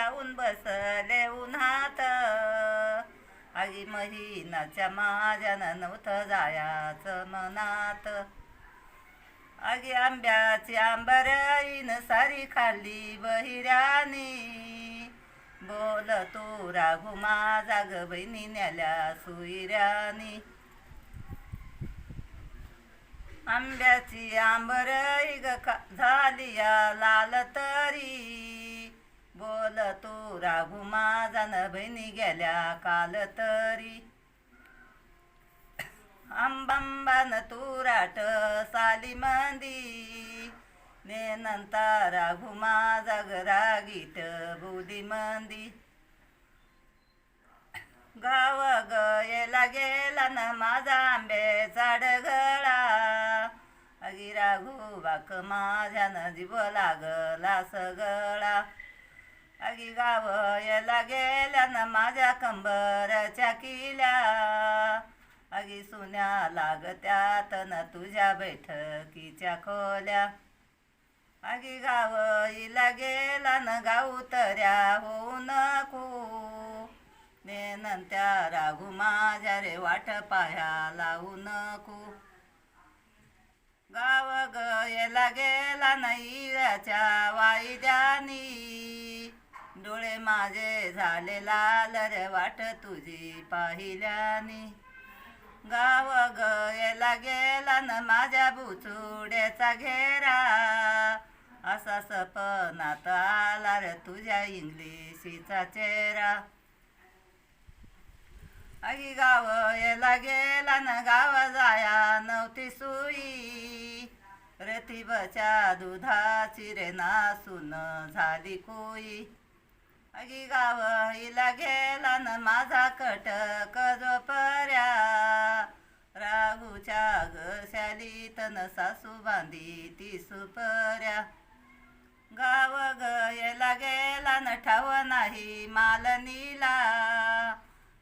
जाऊन बसले उन्हात. आगी महिनाच्या माझ्यानं नव्हतं जायाचं मनात. आगी आंब्याची आंबराईन सारी खाल्ली बहिऱ्यानी. बोल तू राघू माझा ग बहिणी नेल्या सुईऱ्यानी. आंब्याची आंबरई ग झाली या लाल तरी. बोल तू राघू माझा न बहिणी गेल्या काल तरी. आंबांबान तुराट साली मंदी. ने नंतर राघू माझा ग रागीट बुदी मंदी. गाव गयला गेला न माझा आंबे चाडगळा. अगी राघू बाक माझ्यानं जीव लागला सगळा. अगी गाव याला गेल्या न माझ्या कंबरच्या किल्या. अगी सुन्या लागत्यात न तुझ्या बैठकीच्या खोल्या. अगी गाव इला गेला न गाऊ तऱ्या होऊ नको. ने नंत्या राघू माझ्या रे वाट पाह्या लावू नको. गाव गयला गेला नैराच्या वाईद्यानी. डोळे माझे झाले लाल रे वाट तुझी पाहिल्यानी. गाव गयला गेला न माझ्या बुचुड्याचा घेरा. असा सपनात आला रे तुझ्या इंग्लिशीचा चेहरा. अगी गाव याला गेला न गाव जाया नव्हती सुई. रतिबच्या दुधाची रे नासून झाली कोई. अगी गाव हिला गेला न माझा कटक झोपऱ्या. राघूच्या घशालीत न सासू बांधी ती सुपऱ्या. गाव गयला गेला न ठाव नाही मालनीला.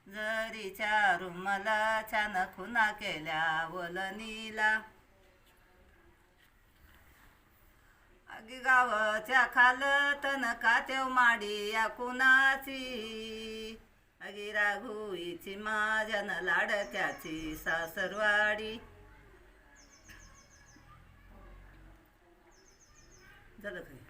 जरीच्या रुमलाच्या न खुना केल्या वलनीला. अगी गावच्या खालत न कातेव माडी या कुणाची. अगी राघूची माझ्या न लाडक्याची सासरवाडी. झालं